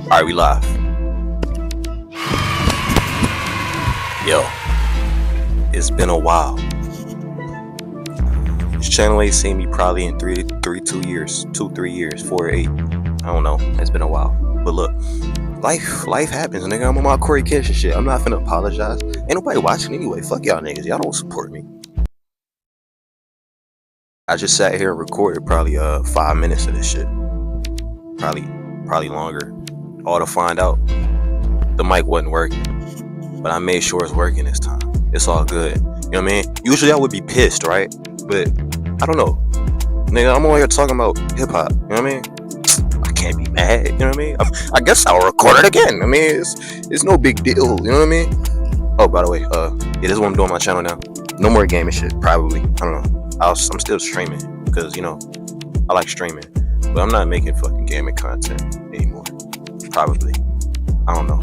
Alright, we live. Yo, it's been a while. This channel ain't seen me probably in 2 years, 3 years, 4 or 8. I don't know. It's been a while. But look, life happens, nigga. I'm on my Corey Kish and shit. I'm not finna apologize. Ain't nobody watching anyway. Fuck y'all niggas. Y'all don't support me. I just sat here and recorded probably 5 minutes of this shit. Probably longer. All to find out the mic wasn't working. But I made sure it's working this time. It's all good. You know what I mean? Usually I would be pissed, right? But I don't know. Nigga, I'm over here talking about hip hop. You know what I mean? I can't be mad. You know what I mean? I guess I'll record it again. I mean, it's no big deal. You know what I mean? Oh, by the way, yeah, this is what I'm doing on my channel now. No more gaming shit, probably. I don't know. I'm still streaming because, you know, I like streaming. But I'm not making fucking gaming content anymore. Probably. I don't know.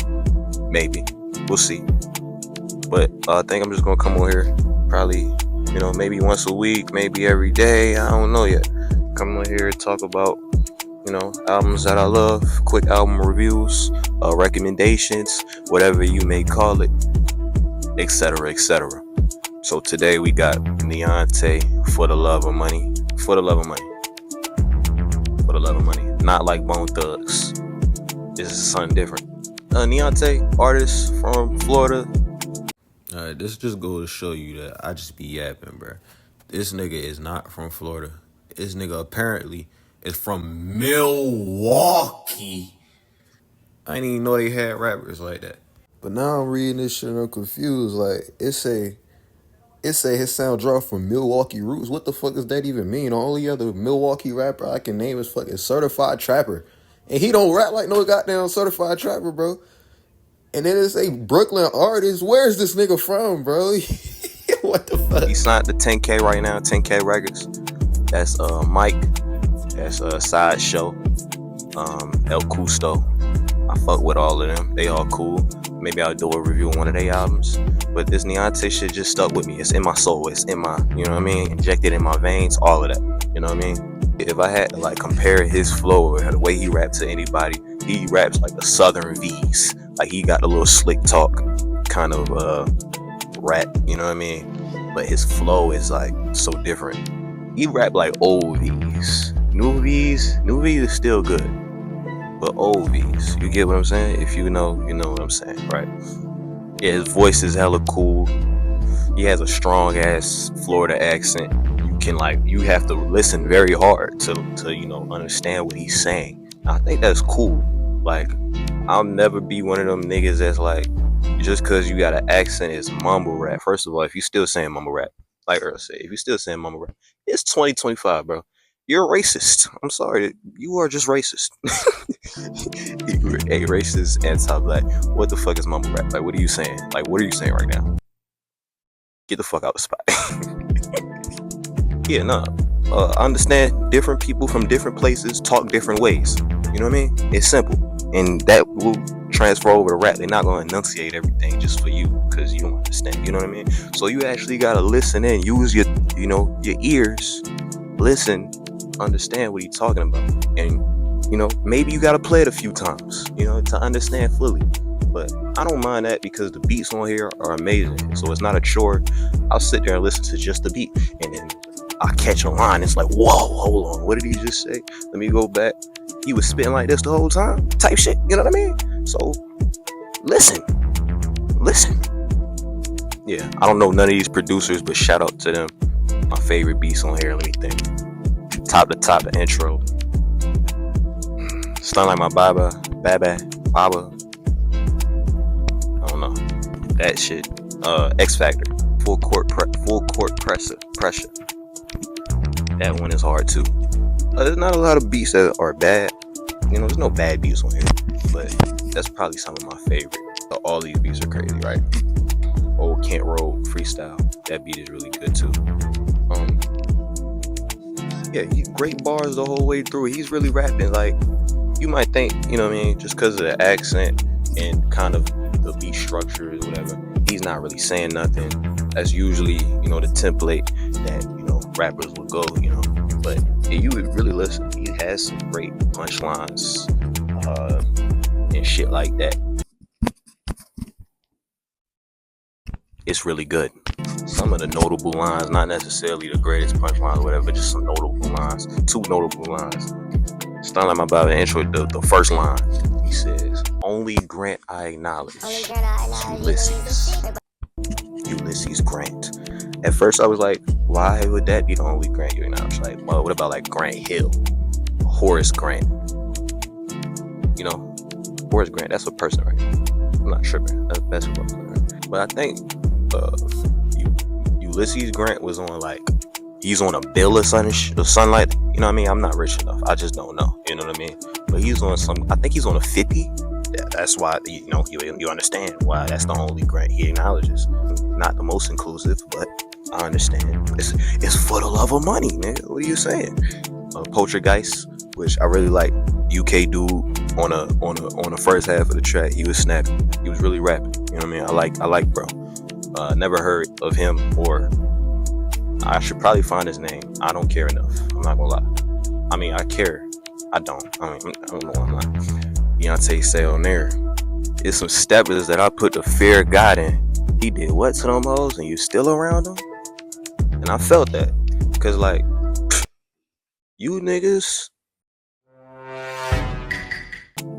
Maybe. We'll see. But I think I'm just gonna come on here probably, you know, maybe once a week, maybe every day. I don't know yet. Come on here and talk about, you know, albums that I love, quick album reviews, recommendations, whatever you may call it, etc., etc. So today we got Niontay, For the Love of Money. For the Love of Money. For the Love of Money. Not like Bone Thugs. This is something different. Niontay, artist from Florida. Alright, this just goes to show you that I just be yapping, bro. This nigga is not from Florida. This nigga apparently is from Milwaukee. I didn't even know they had rappers like that. But now I'm reading this shit and I'm confused. Like, it say his sound draw from Milwaukee roots. What the fuck does that even mean? The only other Milwaukee rapper I can name is fucking Certified Trapper. And he don't rap like no goddamn Certified Trapper, bro. And then it's a Brooklyn artist. Where's this nigga from, bro? What the fuck? He signed the 10K right now, 10K records. That's Mike. That's Sideshow. El Custo. I fuck with all of them. They all cool. Maybe I'll do a review on one of their albums. But this Niontay shit just stuck with me. It's in my soul. It's in my, you know what I mean? Injected in my veins. All of that. You know what I mean? If I had to like compare his flow or the way he raps to anybody, he raps like the Southern V's. Like he got a little slick talk kind of rap, you know what I mean? But his flow is like so different. He rap like old V's. New V's is still good. But old V's, you get what I'm saying? If you know what I'm saying, right? Yeah, his voice is hella cool. He has a strong ass Florida accent. You have to listen very hard to you know, understand what he's saying. I think that's cool. Like, I'll never be one of them niggas that's like, just cause you got an accent is mumble rap. First of all, if you still saying mumble rap, like Earl said, if you still saying mumble rap, it's 2025, bro. You're racist. I'm sorry, you are just racist. You're a racist, anti-black. What the fuck is mumble rap? Like, what are you saying? Like, what are you saying right now? Get the fuck out of the spot. Yeah, nah. I understand different people from different places talk different ways. You know what I mean? It's simple. And that will transfer over to rap. They're not going to enunciate everything just for you because you don't understand. You know what I mean? So you actually got to listen in. Use your ears. Listen. Understand what he's talking about. And, you know, maybe you got to play it a few times, you know, to understand fully. But I don't mind that because the beats on here are amazing. So it's not a chore. I'll sit there and listen to just the beat. And then I catch a line. It's like, whoa, hold on. What did he just say? Let me go back. He was spitting like this the whole time. Type shit. You know what I mean? So listen. Yeah, I don't know none of these producers, but shout out to them. My favorite beats on here. Let me think. Top to top, the intro. Stun like my baba. I don't know. That shit. X Factor. Full court pressure. That one is hard too. There's not a lot of beats that are bad. You know, there's no bad beats on here, but that's probably some of my favorite. All these beats are crazy, right? Old Kent Road freestyle. That beat is really good too. Yeah, great bars the whole way through. He's really rapping. Like, you might think, you know what I mean, just because of the accent and kind of the beat structure or whatever, he's not really saying nothing. That's usually, you know, the template that, you know, rappers will go, you know. But if you would really listen, he has some great punchlines. shit like that. It's really good. Some of the notable lines, not necessarily the greatest punchlines or whatever, just some notable lines. 2 notable lines. Starting like my about the intro, the first line. He says, "Only Grant I acknowledge is Ulysses. Ulysses Grant." At first I was like, why would that be the only Grant you acknowledge? Like, well, what about like Grant Hill? Horace Grant? You know, Horace Grant, that's a person, right? I'm not tripping. That's basketball player, right? But I think Ulysses Grant was on like, he's on a bill or sunlight. You know what I mean? I'm not rich enough. I just don't know. You know what I mean? But he's on some, I think he's on a 50. That's why, you know, you understand why that's the only Grant he acknowledges. Not the most inclusive, but I understand. It's for the love of money, man. What are you saying? Poltergeist, which I really like. UK dude on the first half of the track, he was snapping. He was really rapping. You know what I mean? I like bro. Never heard of him, or I should probably find his name. I don't care enough. I'm not gonna lie. I mean, I care. I don't know why I'm not. Niontay say on there, it's some steppers that I put the fear of God in. He did what to them hoes, and you still around them? And I felt that, cause like, you niggas,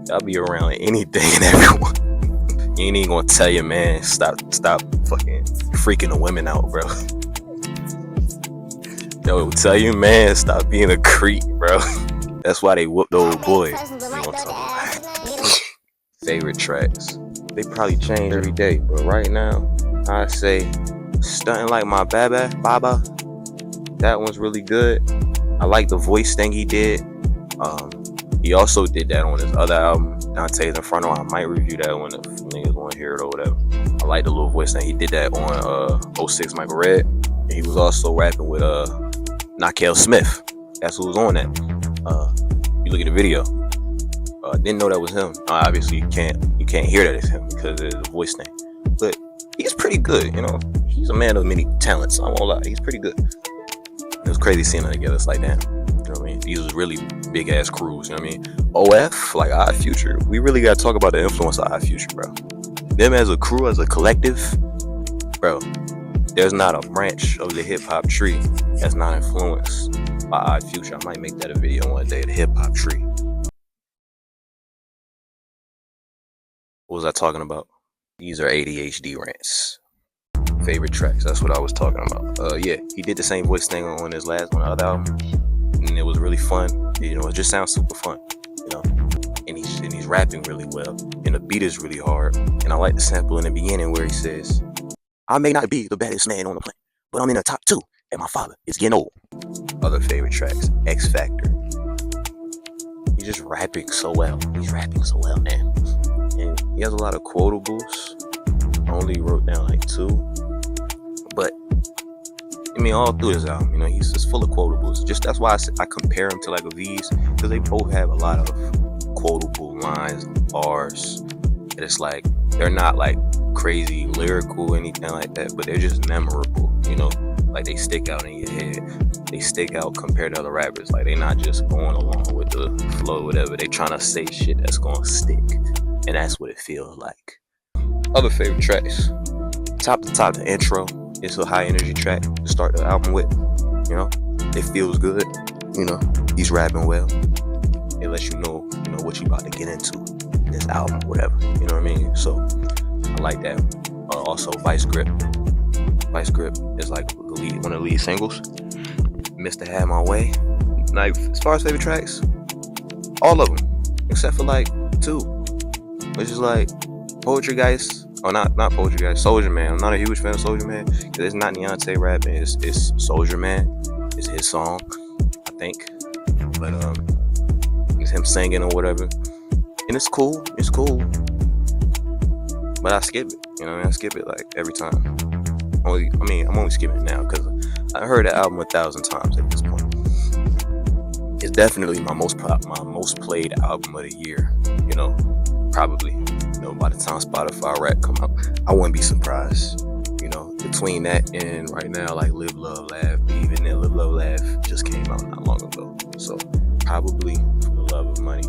y'all be around anything and everyone. You ain't even gonna tell your man stop fucking freaking the women out, bro. Yo, tell your man stop being a creep, bro. That's why they whooped the old boy. You know what I'm talking about? Favorite tracks. They probably change every day, but right now, I say Stunting Like My Baba. That one's really good. I like the voice thing he did. He also did that on his other album, Dante's Inferno. I might review that one if niggas want to hear it or whatever. I like the little voice thing. He did that on 06 Michael Red. And he was also rapping with Nakel Smith. That's who was on that. You look at the video. Didn't know that was him. Obviously you can't hear that it's him because of the voice thing. But he's pretty good, you know. He's a man of many talents. I won't lie. He's pretty good. It was crazy seeing them together. It's like, damn. You know what I mean? These was really big ass crews. You know what I mean? OF, like Odd Future. We really gotta talk about the influence of Odd Future, bro. Them as a crew, as a collective, bro. There's not a branch of the hip hop tree that's not influenced by Odd Future. I might make that a video one day. The hip hop tree. What was I talking about? These are ADHD rants. Favorite tracks. That's what I was talking about. Yeah, he did the same voice thing on his last other album, and it was really fun. You know, it just sounds super fun. You know, and he's rapping really well, and the beat is really hard. And I like the sample in the beginning where he says, "I may not be the baddest man on the planet, but I'm in the top 2, and my father is getting old." Other favorite tracks, X Factor. He's just rapping so well. He's rapping so well, man. And he has a lot of quotables. I only wrote down like 2. But, I mean, all through his album, you know, he's just full of quotables. Just that's why I compare him to like a V's, because they both have a lot of quotable lines, bars. And it's like, they're not like crazy lyrical or anything like that, but they're just memorable, you know? Like they stick out in your head. They stick out compared to other rappers. Like they not just going along with the flow or whatever. They trying to say shit that's gonna stick. And that's what it feels like. Other favorite tracks. Top to top, the intro. It's a high energy track to start the album with. You know, it feels good. You know, he's rapping well. It lets you know what you about to get into in this album, whatever. You know what I mean? So I like that. Also, Vice Grip. Vice Grip is like one of the lead singles. Mr. Had My Way. Like as far as favorite tracks, all of them except for like 2, which is like Poetry Guys. Oh, not Poetry Guys, Soldier Man. I'm not a huge fan of Soldier Man because it's not Niontay rapping. It's Soldier Man. It's his song, I think. But it's him singing or whatever, and it's cool. It's cool. But I skip it. You know, I skip it like every time. I'm only skipping it now because I heard the album 1,000 times at this point. It's definitely my most played album of the year. You know, probably. You know, by the time Spotify Rap come out, I wouldn't be surprised. You know, between that and right now, like Live, Love, Laugh, even then Live, Love, Laugh just came out not long ago. So probably For the Love of Money.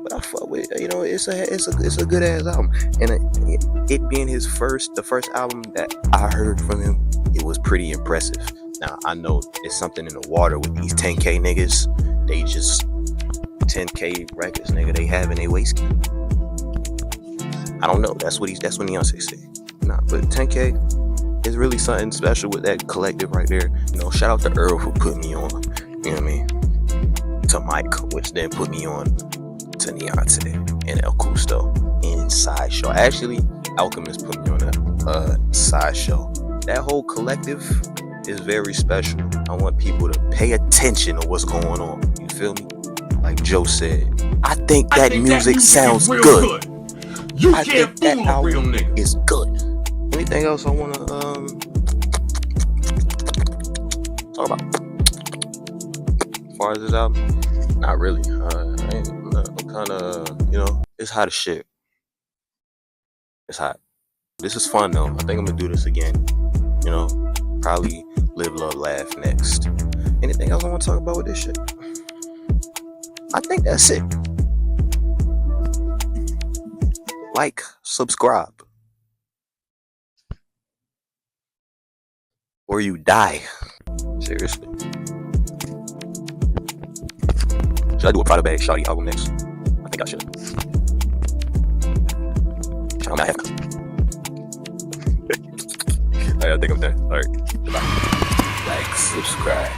But I fuck with it. You know, it's a good ass album, and it being the first album that I heard from him, it was pretty impressive. Now I know it's something in the water with these 10K niggas. They just 10K records, nigga. They have in their waist. I don't know. That's what Niontay said. Nah, but 10K is really something special with that collective right there. You know, shout out to Earl who put me on. You know what I mean? To Mike, which then put me on to Niontay and El Custo in Sideshow. Actually, Alchemist put me on a Sideshow. That whole collective is very special. I want people to pay attention to what's going on. You feel me? Like Joe said, I think that music sounds good. You I can't think that fool a real album nigga. is good. Anything else I wanna talk about? As far as this album, not really. I'm kind of, you know, it's hot as shit. It's hot. This is fun though. I think I'm gonna do this again. You know, probably Live, Love, Laugh next. Anything else I want to talk about with this shit? I think that's it. Like, subscribe, or you die. Seriously. Should I do a Fada Bag Shawty album next? I think I should. I'm not having. Alright, I think I'm done. Alright, goodbye. Like, subscribe.